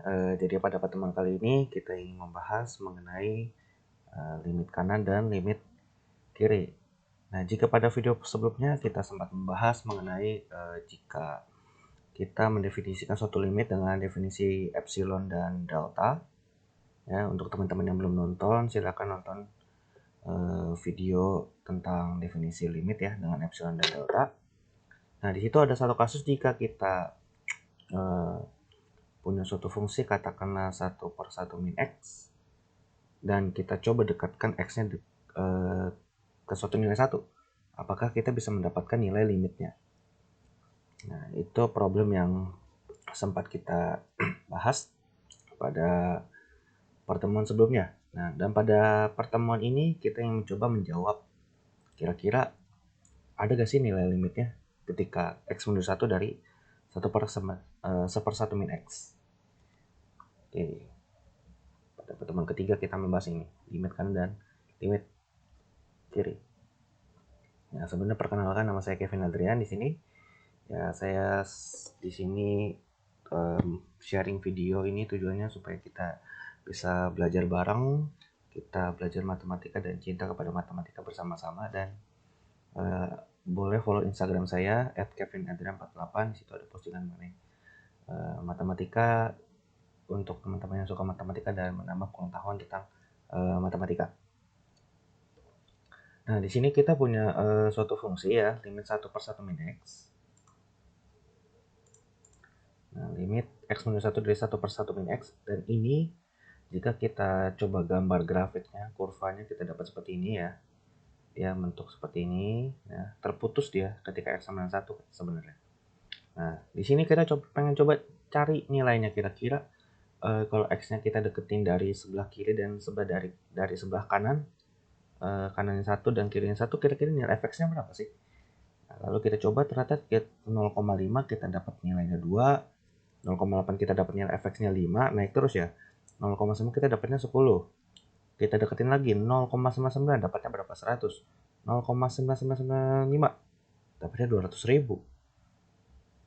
Jadi pada pertemuan kali ini kita ingin membahas mengenai limit kanan dan limit kiri. Nah, jika pada video sebelumnya kita sempat membahas mengenai jika kita mendefinisikan suatu limit dengan definisi epsilon dan delta. Ya, untuk teman-teman yang belum nonton, silakan nonton video tentang definisi limit ya dengan epsilon dan delta. Nah, di situ ada satu kasus jika kita punya suatu fungsi katakanlah 1/1 min x dan kita coba dekatkan x-nya ke suatu nilai 1, apakah kita bisa mendapatkan nilai limitnya. Nah, itu problem yang sempat kita bahas pada pertemuan sebelumnya. Nah, dan pada pertemuan ini kita yang mencoba menjawab kira-kira ada gak sih nilai limitnya ketika x menuju 1 dari 1/1 min x. Oke. Pada pertemuan ketiga kita membahas ini, limit kanan dan limit kiri. Nah, sebenarnya perkenalkan, nama saya Kevin Adrian di sini. Ya, saya di sini sharing video ini tujuannya supaya kita bisa belajar bareng, kita belajar matematika dan cinta kepada matematika bersama-sama. Dan boleh follow Instagram saya @kevinadrian48. Di situ ada postingan mengenai matematika untuk teman-teman yang suka matematika dan menambah pengetahuan tentang matematika. Nah, di sini kita punya suatu fungsi ya, limit 1/1 min x. Nah, limit x menuju 1 dari 1/1 min x, dan ini jika kita coba gambar grafiknya, kurvanya kita dapat seperti ini ya. Dia bentuk seperti ini, ya, terputus dia ketika x sama dengan 1 sebenarnya. Nah, di sini kita pengen coba cari nilainya kira-kira kalau x-nya kita deketin dari sebelah kiri dan dari sebelah kanan, kanannya 1 dan kirinya 1, kira-kira nilai fx-nya berapa sih? Nah, lalu kita coba, ternyata 0,5 kita dapat nilainya 2, 0,8 kita dapat nilai fx-nya 5, naik terus ya. 0,9 kita dapatnya 10. Kita deketin lagi 0,99 dapatnya berapa? 100. 0,9995 dapatnya 200.000.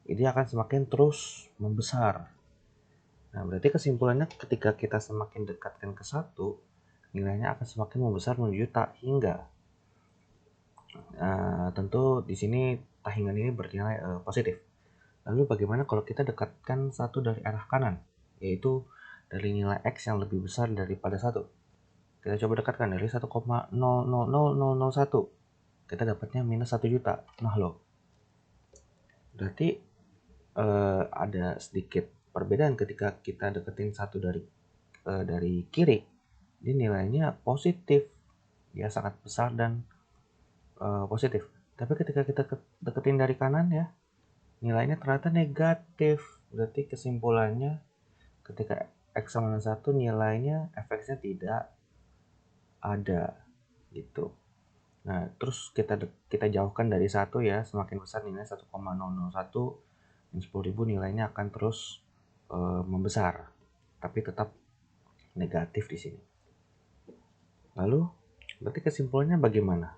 Ini akan semakin terus membesar. Nah, berarti kesimpulannya ketika kita semakin dekatkan ke 1, nilainya akan semakin membesar menuju tak hingga. Tentu di sini tak hingga ini bernilai positif. Lalu bagaimana kalau kita dekatkan 1 dari arah kanan, yaitu dari nilai x yang lebih besar daripada 1. Kita coba dekatkan dari 1,000001. Kita dapatnya minus 1 juta. Nah loh, berarti ada sedikit perbedaan ketika kita deketin 1 dari kiri. Ini nilainya positif, ya sangat besar dan positif. Tapi ketika kita deketin dari kanan ya, nilainya ternyata negatif. Berarti kesimpulannya ketika x sama dengan 1 nilainya fx-nya tidak ada gitu. Nah, terus kita jauhkan dari 1 ya, semakin besar nilai 1,001 dan 10.000 nilainya akan terus membesar, tapi tetap negatif di sini. Lalu berarti kesimpulannya bagaimana?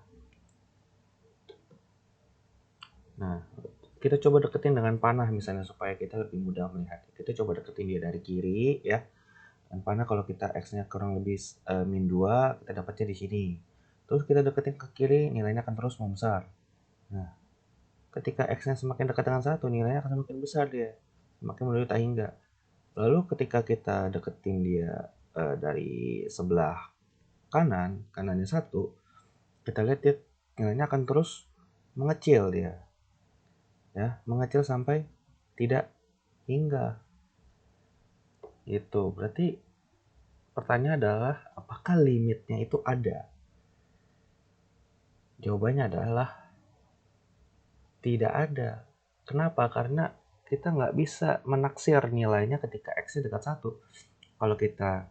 Nah, kita coba deketin dengan panah misalnya supaya kita lebih mudah melihat. Kita coba deketin dia dari kiri ya. Dan panah kalau kita x-nya kurang lebih min 2, kita dapatnya di sini. Terus kita deketin ke kiri, nilainya akan terus membesar. Nah, ketika x-nya semakin dekat dengan 1, nilainya akan semakin besar dia. Semakin menuju tak hingga. Lalu ketika kita deketin dia dari sebelah kanannya 1, kita lihat dia nilainya akan terus mengecil dia. Ya, mengecil sampai tidak hingga. Itu berarti pertanyaan adalah apakah limitnya itu ada? Jawabannya adalah tidak ada. Kenapa? Karena kita nggak bisa menaksir nilainya ketika x-nya dekat 1. Kalau kita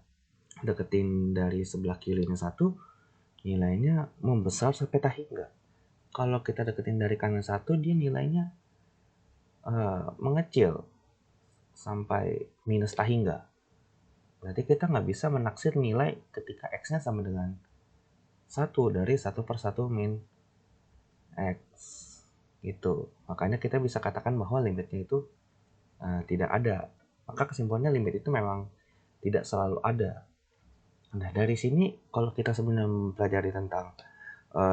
deketin dari sebelah kirinya 1, nilainya membesar sampai tak hingga. Kalau kita deketin dari kanan 1, dia nilainya mengecil sampai minus tak hingga. Berarti kita nggak bisa menaksir nilai ketika x-nya sama dengan 1 dari 1/1 min x gitu. Makanya kita bisa katakan bahwa limitnya itu tidak ada. Maka kesimpulannya limit itu memang tidak selalu ada. Nah, dari sini kalau kita sebenarnya mempelajari tentang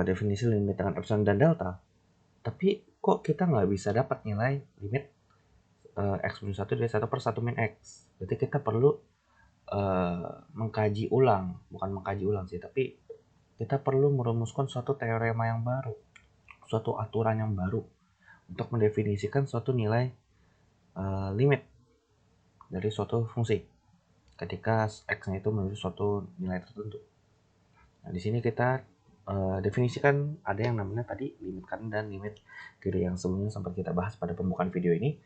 definisi limit dengan epsilon dan delta, tapi kok kita nggak bisa dapat nilai limit x minus 1 dari 1 per 1 min x. Berarti kita perlu mengkaji ulang, bukan mengkaji ulang sih, tapi kita perlu merumuskan suatu teorema yang baru, suatu aturan yang baru untuk mendefinisikan suatu nilai limit dari suatu fungsi ketika x-nya itu menuju suatu nilai tertentu. Nah, di sini kita definisikan ada yang namanya tadi limit kanan dan limit kiri yang sebelumnya sempat kita bahas pada pembukaan video ini.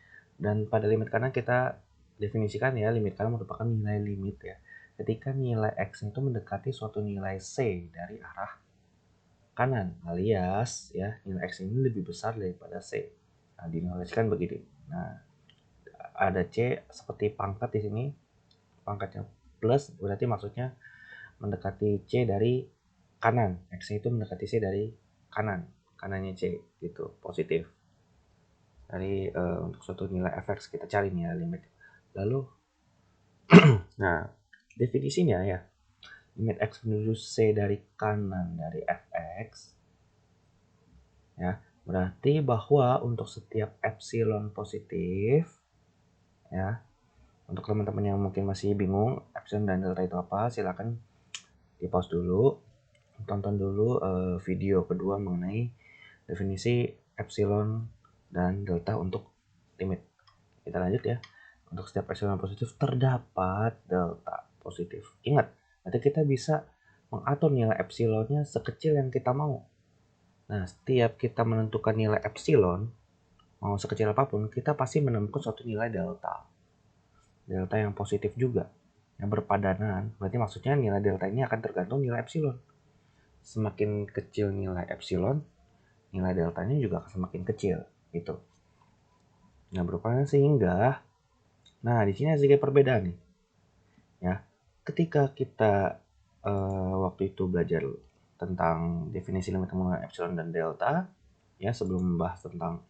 Dan pada limit kanan kita definisikan ya, limit kanan merupakan nilai limit ya. Ketika nilai x itu mendekati suatu nilai c dari arah kanan, alias ya nilai x ini lebih besar daripada c. Nah, dinilaikan begini. Nah, ada c seperti pangkat di sini, pangkatnya plus, berarti maksudnya mendekati c dari kanan, x itu mendekati c dari kanannya c gitu, positif. Dari untuk suatu nilai fx kita cari nilai limit. Lalu nah, definisinya ya, limit x menuju c dari kanan dari fx ya, berarti bahwa untuk setiap epsilon positif ya, untuk teman-teman yang mungkin masih bingung epsilon dan delta itu apa, silakan di pause dulu, tonton dulu video kedua mengenai definisi epsilon dan delta untuk limit. Kita lanjut ya. Untuk setiap epsilon positif terdapat delta positif. Ingat, nanti kita bisa mengatur nilai epsilonnya sekecil yang kita mau. Nah, setiap kita menentukan nilai epsilon, mau sekecil apapun, kita pasti menemukan suatu nilai delta. Delta yang positif juga, yang berpadanan. Berarti maksudnya nilai delta ini akan tergantung nilai epsilon. Semakin kecil nilai epsilon, nilai deltanya juga akan semakin kecil gitu. Nah, berupaya sehingga di sini ada sedikit perbedaan nih. Ya, ketika kita waktu itu belajar tentang definisi limit menggunakan epsilon dan delta, ya sebelum membahas tentang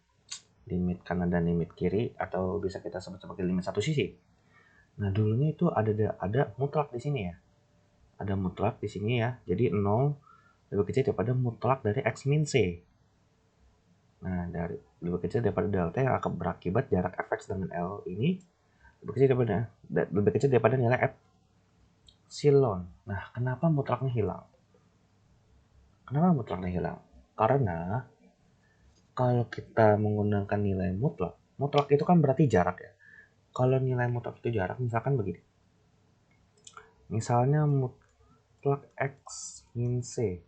limit kanan dan limit kiri atau bisa kita sebut sebagai limit satu sisi. Nah, dulunya itu ada mutlak di sini ya. Ada mutlak di sini ya. Jadi 0 lebih kecil daripada mutlak dari x min c. Nah, dari lebih kecil daripada delta yang akan berakibat jarak fx dengan L ini lebih kecil daripada nilai epsilon. Nah, kenapa mutlaknya hilang? Karena kalau kita menggunakan nilai mutlak itu kan berarti jarak ya. Kalau nilai mutlak itu jarak, misalkan begini. Misalnya mutlak x min c.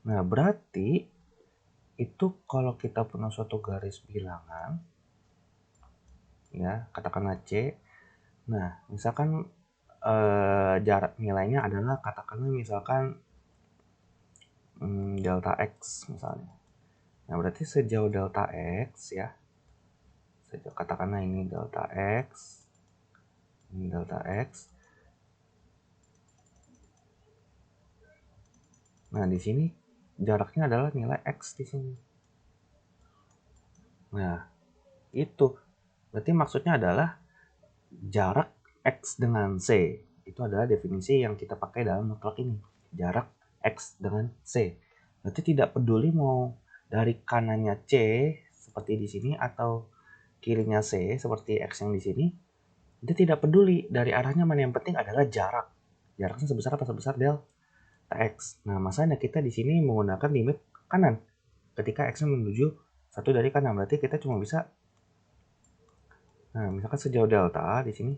Nah, berarti itu kalau kita punya suatu garis bilangan, ya katakanlah c. Nah, misalkan jarak nilainya adalah katakanlah misalkan delta x misalnya. Nah, berarti sejauh delta x ya, katakanlah ini delta x, ini delta x. Nah, di sini jaraknya adalah nilai x di sini. Nah, itu berarti maksudnya adalah jarak x dengan c. Itu adalah definisi yang kita pakai dalam mutlak ini. Jarak x dengan c. Berarti tidak peduli mau dari kanannya c seperti di sini atau kirinya c seperti x yang di sini. Itu tidak peduli dari arahnya mana, yang penting adalah jarak. Jaraknya sebesar apa? Sebesar delta x. Nah, masanya kita di sini menggunakan limit kanan. Ketika x menuju satu dari kanan, berarti kita cuma bisa, nah misalkan sejauh delta di sini.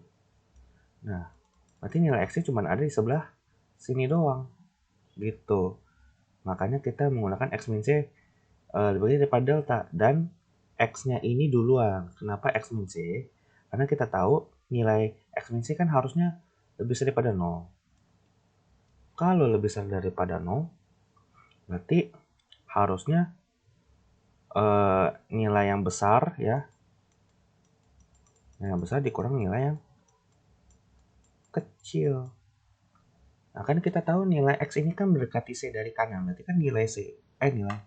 Nah, berarti nilai x-nya cuma ada di sebelah sini doang. Gitu. Makanya kita menggunakan x min c lebih daripada delta, dan x-nya ini duluan. Kenapa x min c? Karena kita tahu nilai x min c kan harusnya lebih besar daripada 0. Kalau lebih besar daripada 0, berarti harusnya nilai yang besar ya, nilai yang besar dikurang nilai yang kecil. Nah, kan kita tahu nilai x ini kan mendekati c dari kanan, berarti kan nilai nilai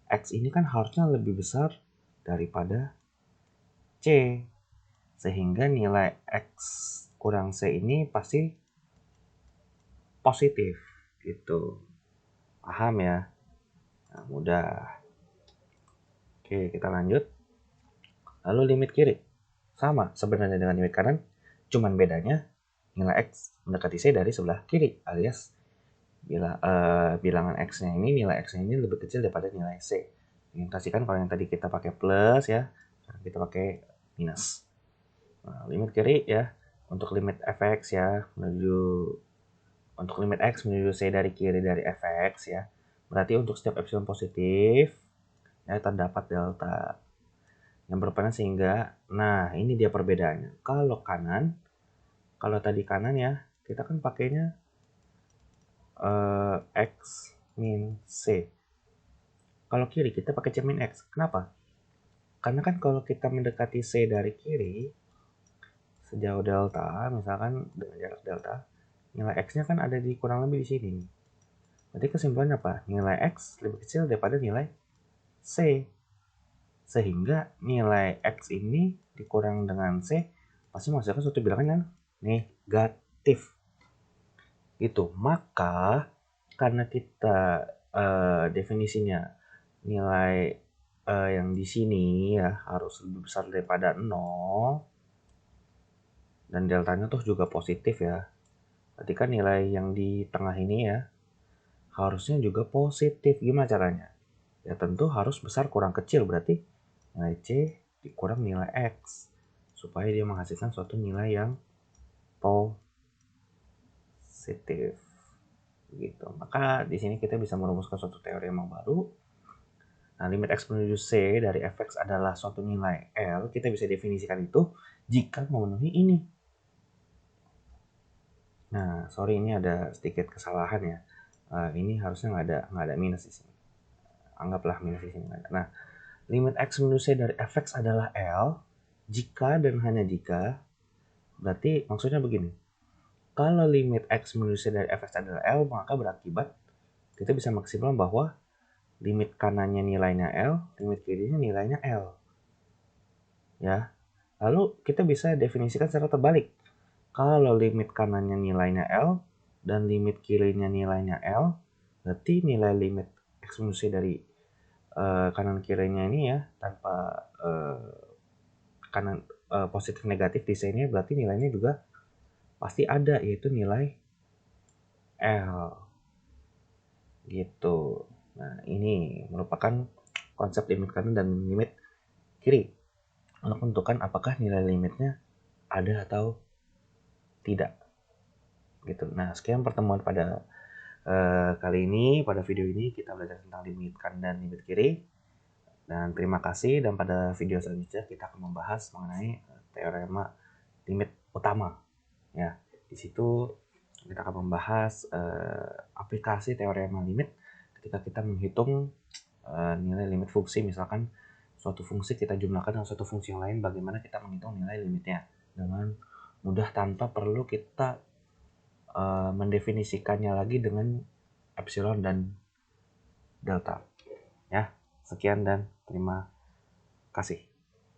x ini kan harusnya lebih besar daripada c. sehingga nilai X kurang C ini pasti positif gitu. Paham ya? Nah, mudah. Oke, kita lanjut. Lalu limit kiri sama sebenarnya dengan limit kanan, cuman bedanya nilai X mendekati C dari sebelah kiri, alias bilangan X-nya ini, nilai X-nya ini lebih kecil daripada nilai C. Kasihkan kalau yang tadi kita pakai plus ya, sekarang kita pakai minus. Nah, limit kiri ya, untuk limit fx ya, untuk limit X menuju C dari kiri dari fx ya, berarti untuk setiap epsilon positif ya terdapat delta yang berperan sehingga, nah ini dia perbedaannya. Kalau kanan, kalau tadi kanan ya, kita kan pakainya X min C. Kalau kiri kita pakai C min X. Kenapa? Karena kan kalau kita mendekati C dari kiri, sejauh delta, misalkan dengan jarak delta, nilai X-nya kan ada di kurang lebih di sini. Berarti kesimpulannya apa? Nilai X lebih kecil daripada nilai C. Sehingga nilai X ini dikurang dengan C pasti menghasilkan suatu bilangan yang negatif. Gitu. Maka karena kita definisinya nilai yang di sini ya harus lebih besar daripada 0 dan deltanya tuh juga positif ya. Berarti kan nilai yang di tengah ini ya harusnya juga positif. Gimana caranya? Ya tentu harus besar kurang kecil, berarti nilai C dikurang nilai X supaya dia menghasilkan suatu nilai yang positif gitu. Maka di sini kita bisa merumuskan suatu teorema baru. Nah, limit X menuju C dari fx adalah suatu nilai L. Kita bisa definisikan itu jika memenuhi ini. Nah, sorry ini ada sedikit kesalahan ya. Ini harusnya nggak ada minus di sini. Anggaplah minus di sini. Nah, limit X menuju C dari fx adalah L jika dan hanya jika, berarti maksudnya begini. Kalau limit X menuju C dari fx adalah L, maka berakibat kita bisa maksimal bahwa limit kanannya nilainya L, limit kirinya nilainya L. Ya. Lalu kita bisa definisikan secara terbalik. Kalau limit kanannya nilainya L dan limit kirinya nilainya L, berarti nilai limit X menuju C dari kanan kirinya ini ya tanpa kanan positif negatif di C ini, berarti nilainya juga pasti ada, yaitu nilai L gitu. Nah, ini merupakan konsep limit kanan dan limit kiri untuk menentukan apakah nilai limitnya ada atau tidak gitu. Nah, sekian pertemuan pada kali ini. Pada video ini kita belajar tentang limit kanan dan limit kiri. Dan terima kasih, dan pada video selanjutnya kita akan membahas mengenai teorema limit utama. Ya, di situ kita akan membahas aplikasi teorema limit ketika kita menghitung nilai limit fungsi. Misalkan suatu fungsi kita jumlahkan dengan suatu fungsi yang lain, bagaimana kita menghitung nilai limitnya dengan mudah tanpa perlu kita mendefinisikannya lagi dengan epsilon dan delta. Ya, sekian dan terima kasih.